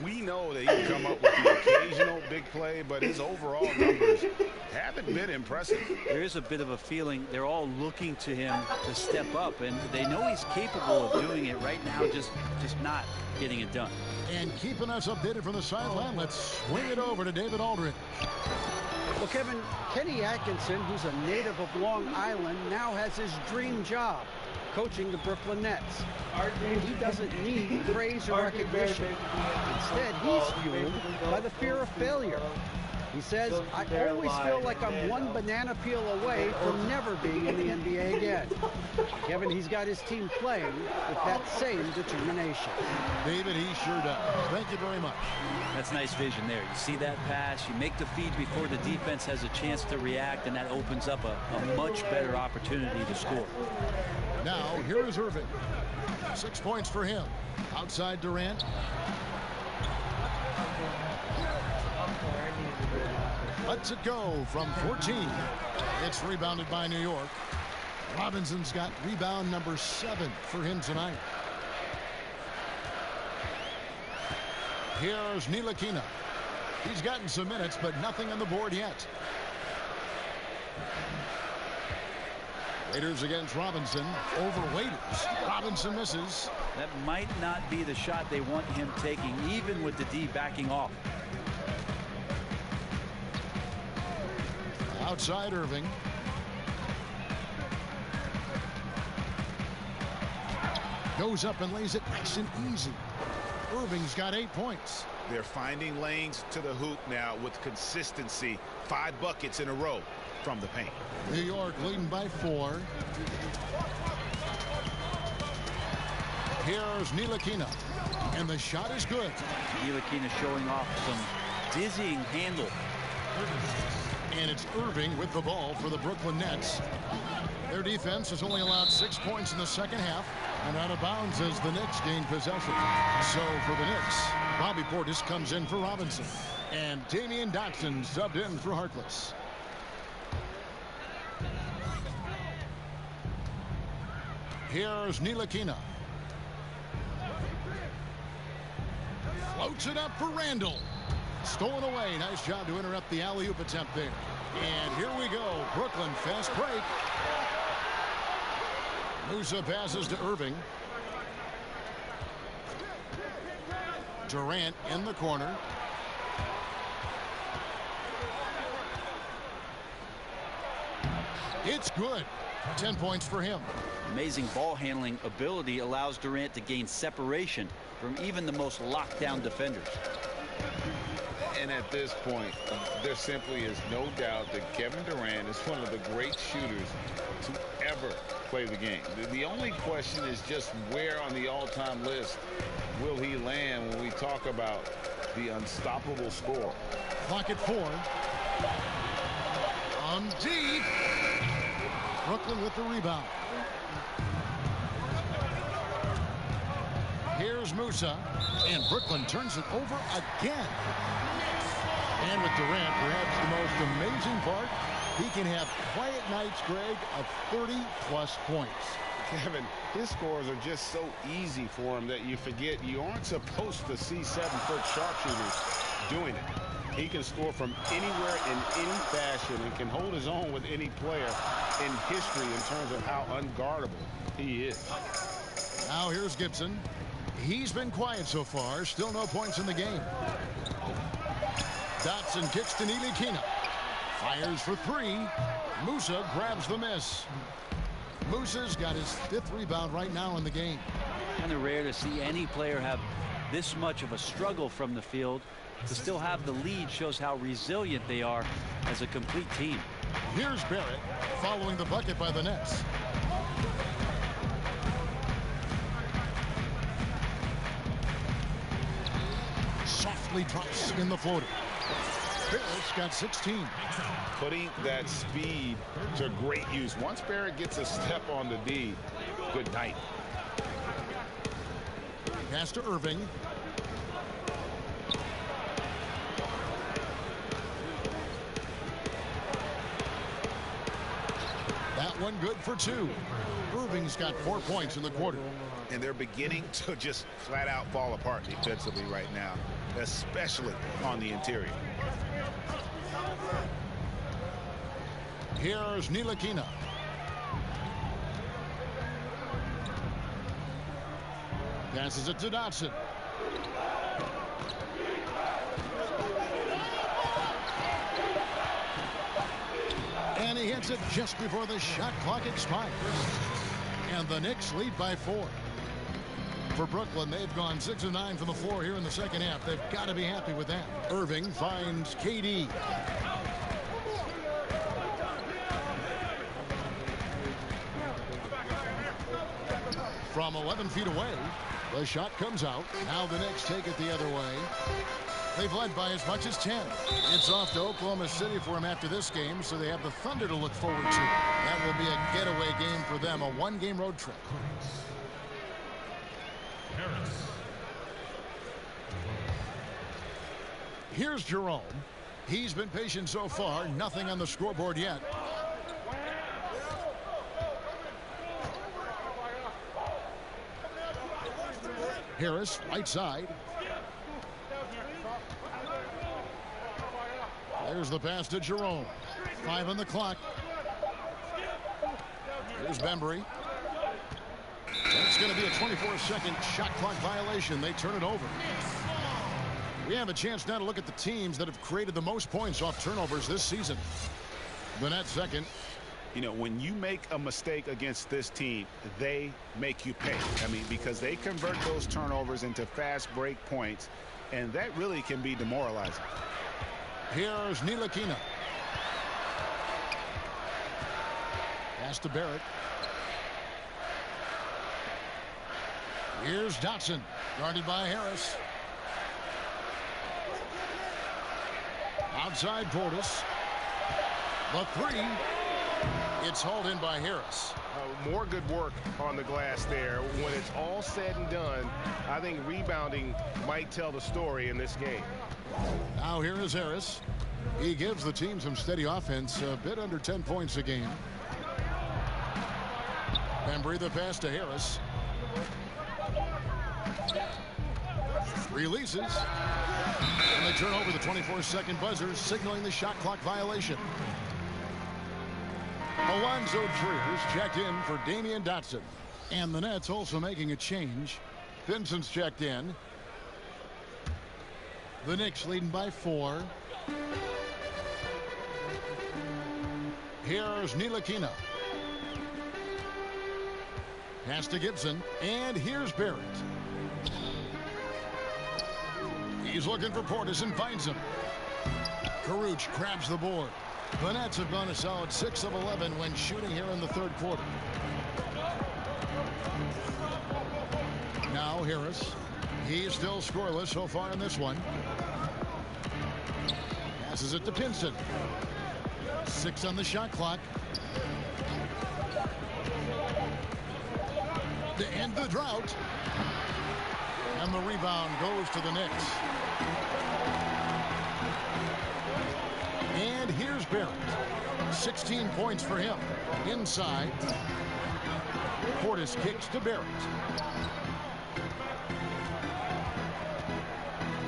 We know that he can come up with the occasional big play, but his overall numbers haven't been impressive. There is a bit of a feeling they're all looking to him to step up, and they know he's capable of doing it right now, just not getting it done. And keeping us updated from the sideline, let's swing it over to David Aldridge. Well, Kevin, Kenny Atkinson, who's a native of Long Island, now has his dream job, coaching the Brooklyn Nets. He doesn't need praise or recognition. Instead, he's fueled by the fear of failure. He says, I always feel like I'm one banana peel away from never being in the NBA again. Kevin, he's got his team playing with that same determination. David, he sure does. Thank you very much. That's nice vision there. You see that pass, you make the feed before the defense has a chance to react, and that opens up a much better opportunity to score. Now, here is Irving. 6 points for him. Outside Durant. Lets it go from 14. It's rebounded by New York. Robinson's got rebound number 7 for him tonight. Here's Ntilikina. He's gotten some minutes, but nothing on the board yet. Raiders against Robinson over Waiters. Robinson misses. That might not be the shot they want him taking, even with the D backing off. Outside Irving. Goes up and lays it nice and easy. Irving's got 8 points. They're finding lanes to the hoop now with consistency. 5 buckets in a row from the paint. New York leading by 4. Here's Ntilikina. And the shot is good. Ntilikina showing off some dizzying handle. And it's Irving with the ball for the Brooklyn Nets. Their defense has only allowed 6 points in the second half. And out of bounds as the Knicks gain possession. So for the Knicks, Bobby Portis comes in for Robinson. And Damian Dotson subbed in for Harkless. Here's Ntilikina. Floats it up for Randall. Stolen away. Nice job to interrupt the alley-oop attempt there. And here we go. Brooklyn fast break. Musa passes to Irving. Durant in the corner. It's good. 10 points for him. Amazing ball handling ability allows Durant to gain separation from even the most locked down defenders. And at this point, there simply is no doubt that Kevin Durant is one of the great shooters to ever play the game. The only question is just where on the all-time list will he land when we talk about the unstoppable score. Clock at 4. On deep. Brooklyn with the rebound. Here's Musa. And Brooklyn turns it over again. And with Durant, perhaps the most amazing part, he can have quiet nights, Greg, of 30-plus points. Kevin, his scores are just so easy for him that you forget you aren't supposed to see 7-foot sharpshooters doing it. He can score from anywhere in any fashion and can hold his own with any player in history in terms of how unguardable he is. Now here's Gibson. He's been quiet so far. Still no points in the game. Dotson kicks to Ntilikina. Fires for 3. Musa grabs the miss. Musa's got his 5th rebound right now in the game. Kind of rare to see any player have this much of a struggle from the field. To still have the lead shows how resilient they are as a complete team. Here's Barrett following the bucket by the Nets. softly drops in the floater. Barrett's got 16. Putting that speed to great use. Once Barrett gets a step on the D, good night. Pass to Irving. That one good for 2. Irving's got 4 points in the quarter. And they're beginning to just flat out fall apart defensively right now, especially on the interior. Here's Ntilikina. Passes it to Dotson. And he hits it just before the shot clock expires. And the Knicks lead by 4. For Brooklyn, they've gone 6 of 9 from the floor here in the second half. They've got to be happy with that. Irving finds KD. From 11 feet away, the shot comes out. Now the Knicks take it the other way. They've led by as much as 10. It's off to Oklahoma City for them after this game, so they have the Thunder to look forward to. That will be a getaway game for them, a one-game road trip. Here's Jerome. He's been patient so far. Nothing on the scoreboard yet. Harris, right side. There's the pass to Jerome. 5 on the clock. Here's Bembry. It's going to be a 24-second shot clock violation. They turn it over. We have a chance now to look at the teams that have created the most points off turnovers this season. The net second. You know, when you make a mistake against this team, they make you pay. I mean, because they convert those turnovers into fast break points, and that really can be demoralizing. Here's Ntilikina. Pass to Barrett. Here's Dotson, guarded by Harris. Outside Portis. The 3. It's hauled in by Harris. More good work on the glass there. When it's all said and done, I think rebounding might tell the story in this game. Now here is Harris. He gives the team some steady offense, a bit under 10 points a game. Bembry the pass to Harris. Releases. And they turn over the 24-second buzzer, signaling the shot clock violation. Alonzo Trier's checked in for Damian Dotson. And the Nets also making a change. Vincent's checked in. The Knicks leading by 4. Here's Ntilikina. Pass to Gibson. And here's Barrett. He's looking for Portis and finds him. Caruch grabs the board. The Nets have gone a solid 6 of 11 when shooting here in the third quarter. Now Harris. He's still scoreless so far in this one. Passes it to Pinson. 6 on the shot clock. To end the drought. And the rebound goes to the Knicks. And here's Barrett. 16 points for him. Inside. Portis kicks to Barrett.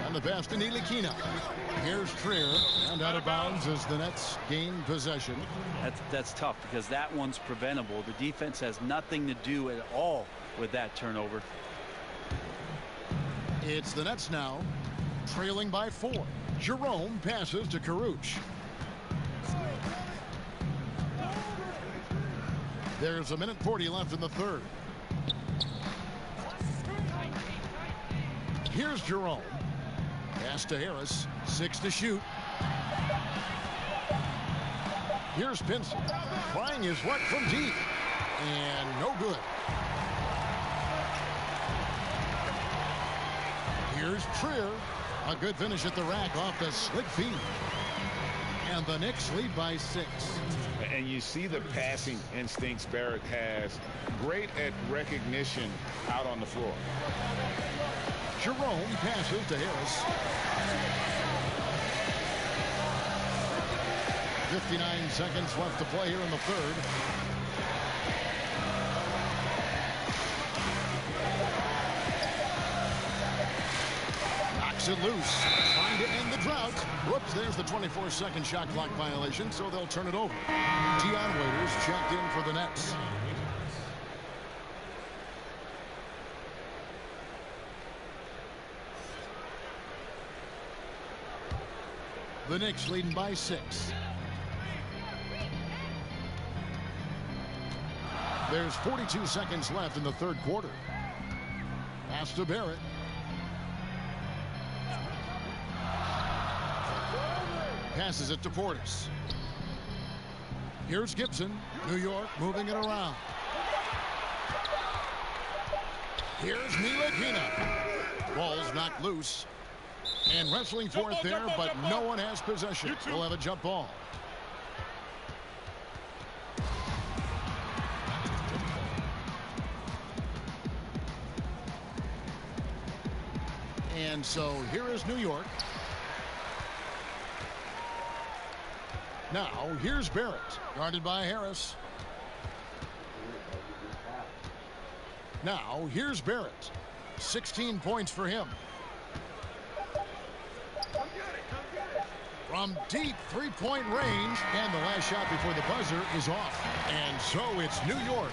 And the pass to Ntilikina. Here's Trier. And out of bounds as the Nets gain possession. That's tough because that one's preventable. The defense has nothing to do at all with that turnover. It's the Nets now, trailing by 4. Jerome passes to Caruch. There's 1:40 left in the third. Here's Jerome. Pass to Harris. 6 to shoot. Here's Pinson. Trying his luck from deep. And no good. Here's Trier A good finish at the rack off the slick feed. And the Knicks lead by 6. And you see the passing instincts Barrett has. Great at recognition out on the floor. Jerome passes to Harris. 59 seconds left to play here in the third. Knocks it loose. Trying to end the drought. Whoops, there's the 24-second shot clock violation, so they'll turn it over. Dion Waiters checked in for the Nets. The Knicks leading by 6. There's 42 seconds left in the third quarter. Pass to Barrett. Passes it to Portis. Here's Gibson. New York moving it around. Here's Ntilikina. Ball's knocked loose. And wrestling for it there, but no one has possession. We'll have a jump ball. And so here is New York. Now here's Barrett, guarded by Harris. Now here's Barrett. 16 points for him. From deep three-point range, and the last shot before the buzzer is off. And so it's New York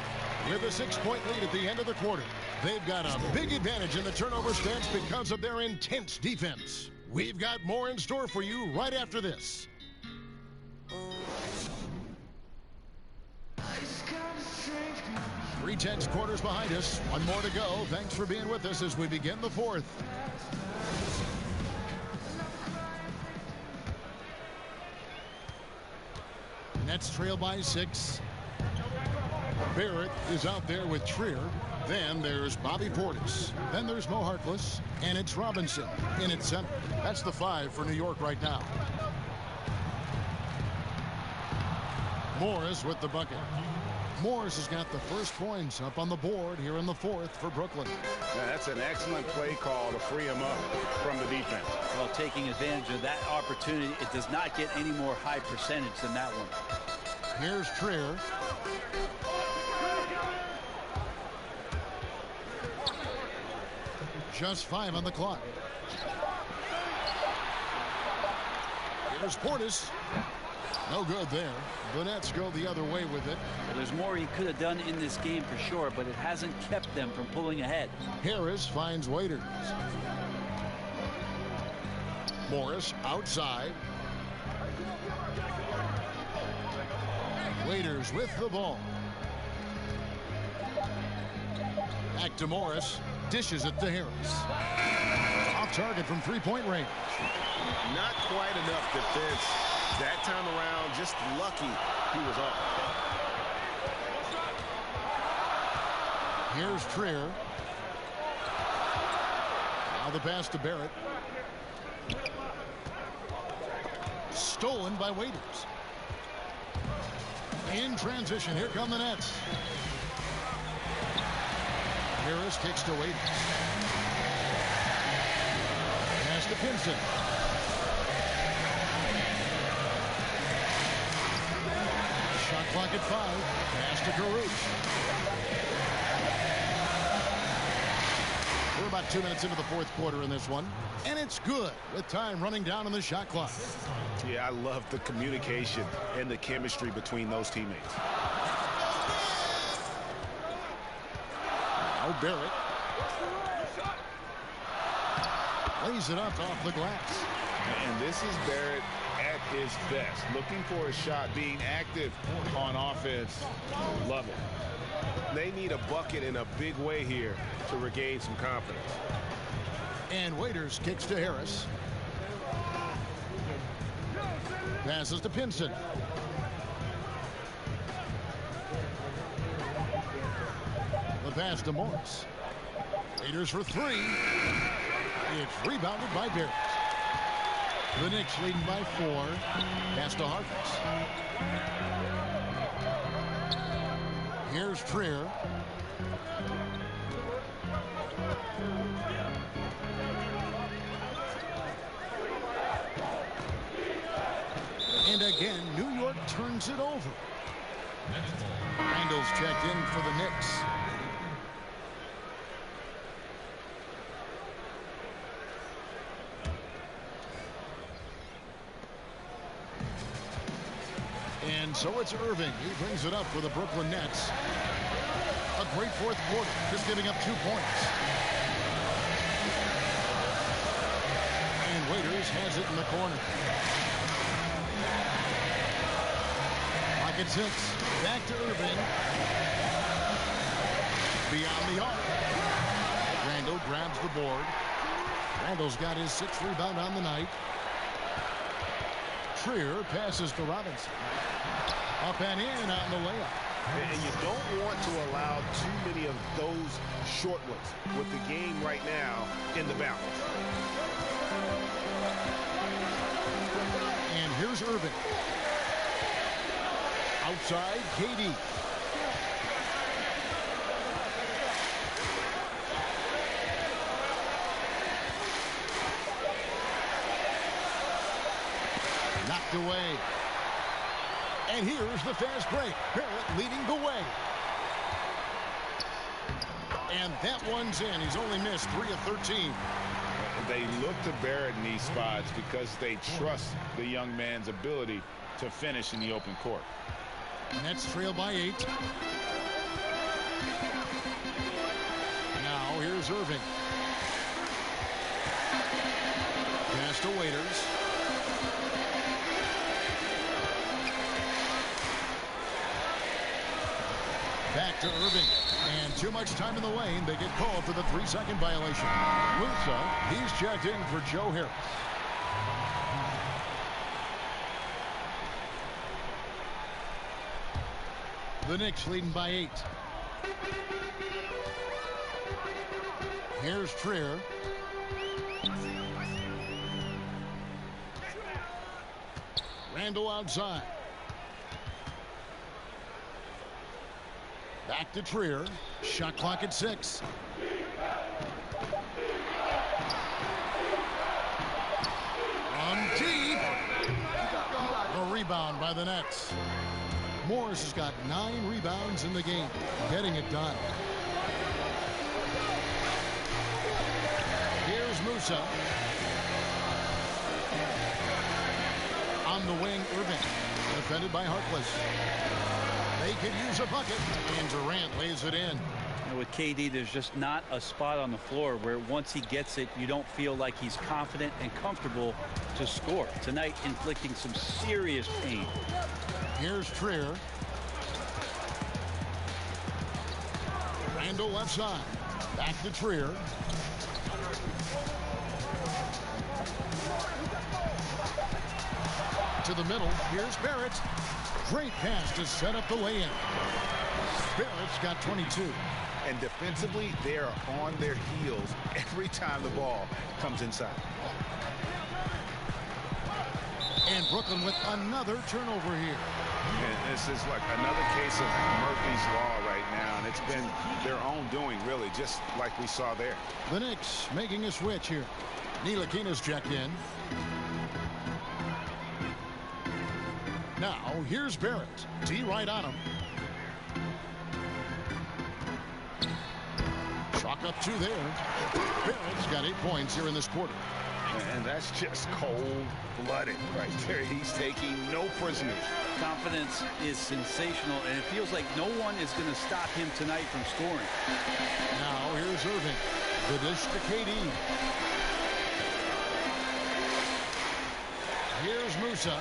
with a 6-point lead at the end of the quarter. They've got a big advantage in the turnover stats because of their intense defense. We've got more in store for you right after this. Three-tenths quarters behind us. One more to go. Thanks for being with us as we begin the fourth. Nets trail by 6. Barrett is out there with Trier. Then there's Bobby Portis. Then there's Mo Harkless. And it's Robinson in at center. That's the 5 for New York right now. Morris with the bucket. Morris has got the first points up on the board here in the fourth for Brooklyn. That's an excellent play call to free him up from the defense. Well, taking advantage of that opportunity, it does not get any more high percentage than that one. Here's Trier. Just 5 on the clock. Here's Portis. No good there. The Nets go the other way with it. Well, there's more he could have done in this game for sure, but it hasn't kept them from pulling ahead. Harris finds Waiters. Morris outside. Waiters with the ball. Back to Morris. Dishes it to Harris. Off target from three-point range. Not quite enough defense. That time around, just lucky he was off. Here's Trier. Now the pass to Barrett. Stolen by Waiters. In transition, here come the Nets. Harris kicks to Waiters. Pass to Pinson. Shot clock at 5. Pass to Caruth. We're about 2 minutes into the fourth quarter in this one. And it's good with time running down on the shot clock. Yeah, I love the communication and the chemistry between those teammates. Now Barrett. Lays it up off the glass. And this is Barrett at his best. Looking for a shot, being active on offense. Love it. They need a bucket in a big way here to regain some confidence. And Waiters kicks to Harris. Passes to Pinson. The pass to Morris. Waiters for 3. It's rebounded by Barrett. The Knicks leading by 4. Pass to Harkless. Here's Trier. And again, New York turns it over. Randall's checked in for the Knicks. And so it's Irving. He brings it up for the Brooklyn Nets. A great fourth quarter, just giving up 2 points. And Waiters has it in the corner. Pocket 6. Back to Irving. Beyond the arc. Randall grabs the board. Randall's got his 6th rebound on the night. Trier passes to Robinson. Up and in on the layup. And you don't want to allow too many of those short ones with the game right now in the balance. And here's Irving. Outside, KD. Knocked away. And here's the fast break. Barrett leading the way. And that one's in. He's only missed 3 of 13. They look to Barrett in these spots because they trust the young man's ability to finish in the open court. Nets trail by 8. Now here's Irving. Pass to Waiters. Back to Irving. And too much time in the lane. They get called for the 3-second violation. Musa, he's checked in for Joe Harris. The Knicks leading by 8. Here's Trier. Randall outside. Back to Trier. Shot clock at 6. From deep. A rebound by the Nets. Morris has got 9 rebounds in the game, getting it done. Here's Musa. On the wing, Irving. Defended by Harkless. They could use a bucket, and Durant lays it in. And with KD, there's just not a spot on the floor where once he gets it, you don't feel like he's confident and comfortable to score. Tonight, inflicting some serious pain. Here's Trier. Randall left side. Back to Trier. To the middle. Here's Barrett. Great pass to set up the lay-in. Barrett's got 22. And defensively, they are on their heels every time the ball comes inside. And Brooklyn with another turnover here. And this is like another case of Murphy's Law right now, and it's been their own doing, really, just like we saw there. The Knicks making a switch here. Ntilikina's checked in. Now, here's Barrett. D right on him. Chalk up 2 there. Barrett's got 8 points here in this quarter. And that's just cold-blooded right there. He's taking no prisoners. Confidence is sensational, and it feels like no one is going to stop him tonight from scoring. Now here's Irving. The dish to KD. Here's Musa.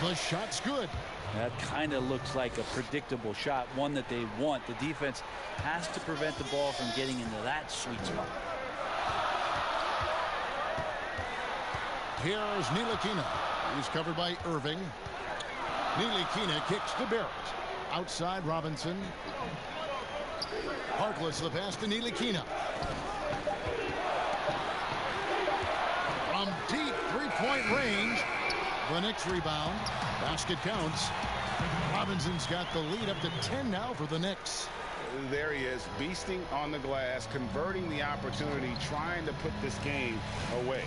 The shot's good. That kind of looks like a predictable shot, one that they want. The defense has to prevent the ball from getting into that sweet spot. Here's Ntilikina. He's covered by Irving. Ntilikina kicks to Barrett. Outside Robinson. Harkless the pass to Ntilikina. from deep three-point range. The Knicks rebound. Basket counts. Robinson's got the lead up to 10 now for the Knicks. There he is, beasting on the glass, converting the opportunity, trying to put this game away.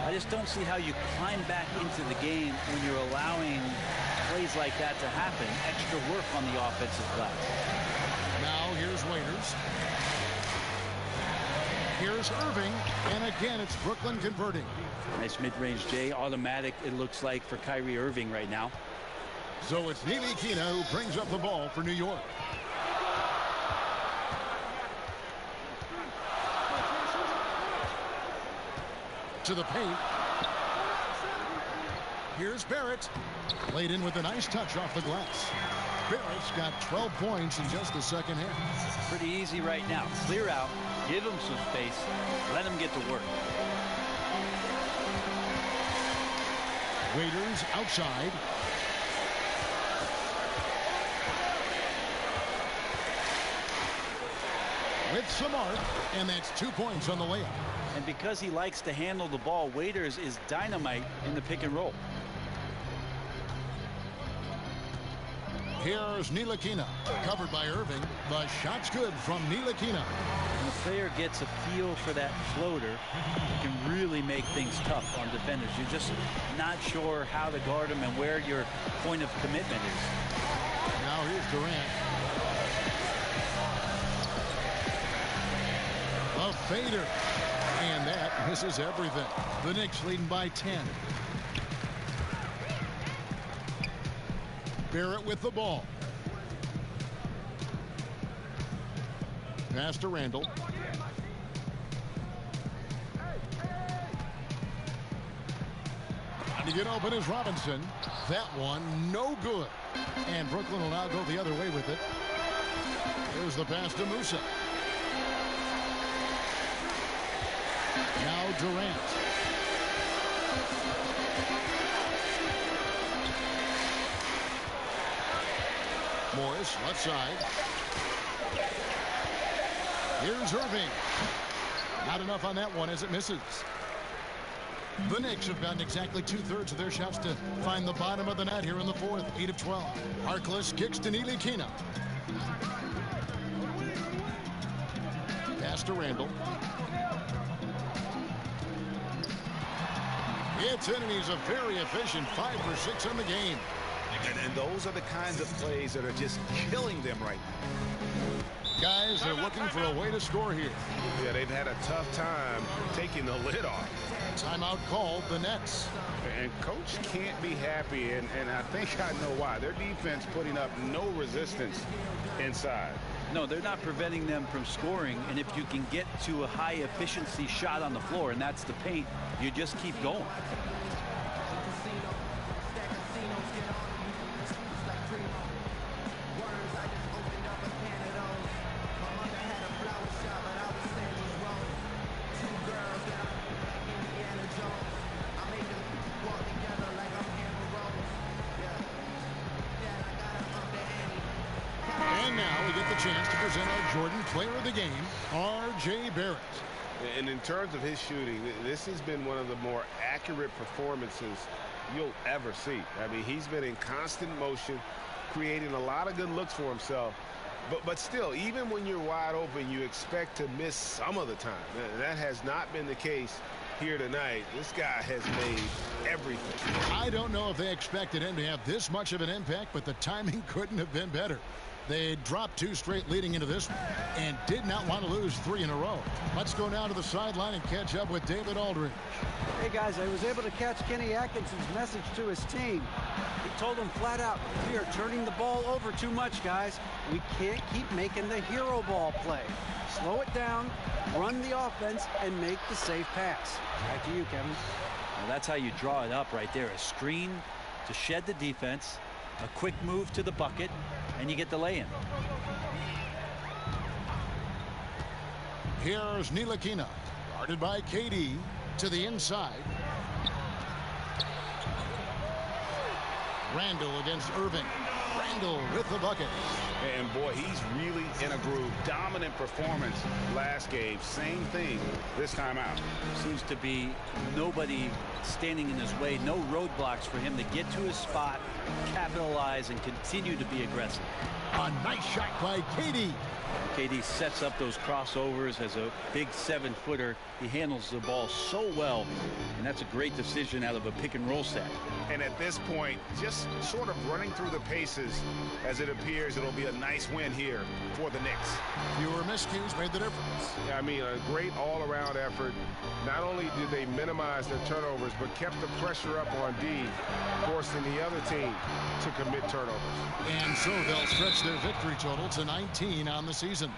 I just don't see how you climb back into the game when you're allowing plays like that to happen. Extra work on the offensive glass. Now here's Waiters. Here's Irving, and again it's Brooklyn converting. Nice mid-range J, automatic it looks like for Kyrie Irving right now. So it's Ntilikina who brings up the ball for New York. To the paint. Here's Barrett. Laid in with a nice touch off the glass. Barrett's got 12 points in just the second half. Pretty easy right now. Clear out, give him some space, let him get to work. Waiters outside. With Samart, and that's 2 points on the layup. And because he likes to handle the ball, Waiters is dynamite in the pick and roll. Here's Ntilikina, covered by Irving. The shot's good from Ntilikina. When a player gets a feel for that floater, it can really make things tough on defenders. You're just not sure how to guard him and where your point of commitment is. Now here's Durant. A fader. And that misses everything. The Knicks leading by 10. Barrett with the ball. Pass to Randall. To get open is Robinson. That one no good. And Brooklyn will now go the other way with it. Here's the pass to Musa. Now Durant. Morris, left side. Here's Irving. Not enough on that one as it misses. The Knicks have gotten exactly 2/3 of their shots to find the bottom of the net here in the fourth. 8 of 12. Harkless kicks to Ntilikina. Pass to Randall. It's in, and he's a very efficient 5 for 6 on the game. And those are the kinds of plays that are just killing them right now. Guys are looking for a way to score here. Yeah, they've had a tough time taking the lid off. Timeout called, the Nets. And coach can't be happy, and I think I know why. Their defense putting up no resistance inside. No, they're not preventing them from scoring, and if you can get to a high efficiency shot on the floor, and that's the paint, you just keep going. And now we get the chance to present our Jordan Player of the Game, R.J. Barrett. And in terms of his shooting, this has been one of the more accurate performances you'll ever see. I mean, he's been in constant motion, creating a lot of good looks for himself. But still, even when you're wide open, you expect to miss some of the time. That has not been the case here tonight. This guy has made everything. I don't know if they expected him to have this much of an impact, but the timing couldn't have been better. They dropped 2 straight leading into this one and did not want to lose 3 in a row. Let's go now to the sideline and catch up with David Aldridge. Hey, guys, I was able to catch Kenny Atkinson's message to his team. He told them flat out, we are turning the ball over too much, guys. We can't keep making the hero ball play. Slow it down, run the offense, and make the safe pass. Back to you, Kevin. Well, that's how you draw it up right there. A screen to shed the defense, a quick move to the bucket, and you get the lay-in. Here's Ntilikina, guarded by KD, to the inside. Randall against Irving. Randall with the bucket. And boy, he's really in a groove. Dominant performance last game. Same thing this time out. Seems to be nobody standing in his way. No roadblocks for him to get to his spot, capitalize, and continue to be aggressive. A nice shot by KD. KD sets up those crossovers as a big 7-footer. He handles the ball so well, and that's a great decision out of a pick-and-roll set. And at this point, just sort of running through the paces as it appears it'll be a nice win here for the Knicks. Fewer miscues made the difference. Yeah, I mean, a great all-around effort. Not only did they minimize their turnovers, but kept the pressure up on D, forcing the other team to commit turnovers. And so they'll stretch their victory total to 19 on the season.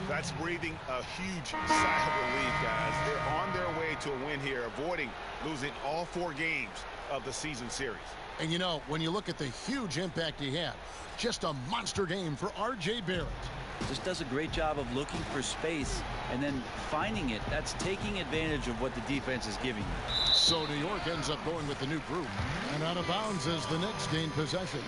That's breathing a huge sigh of relief, guys. They're on their way to a win here, avoiding losing all 4 games of the season series. And you know, when you look at the huge impact he had, just a monster game for R.J. Barrett. Just does a great job of looking for space and then finding it. That's taking advantage of what the defense is giving you. So New York ends up going with the new group. And out of bounds as the Knicks gain possession.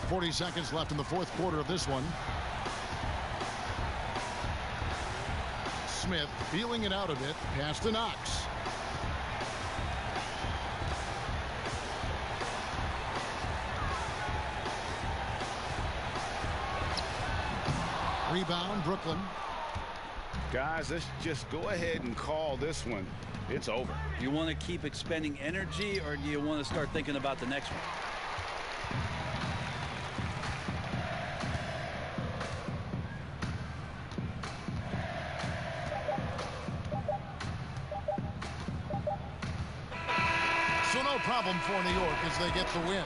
.40 left in the fourth quarter of this one. Smith feeling it out a bit. Pass to Knox. Rebound, Brooklyn. Guys, let's just go ahead and call this one. It's over. You want to keep expending energy, or do you want to start thinking about the next one? So no problem for New York as they get the win.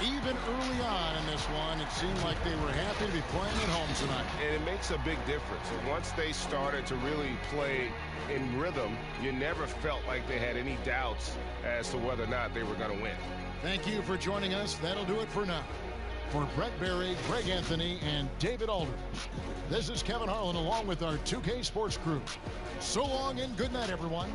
Even early on in this one, it seemed like they were happy to be playing at home tonight. And it makes a big difference. Once they started to really play in rhythm, you never felt like they had any doubts as to whether or not they were going to win. Thank you for joining us. That'll do it for now. For Brett Berry, Greg Anthony, and David Aldridge, this is Kevin Harlan along with our 2K Sports crew. So long and good night, everyone.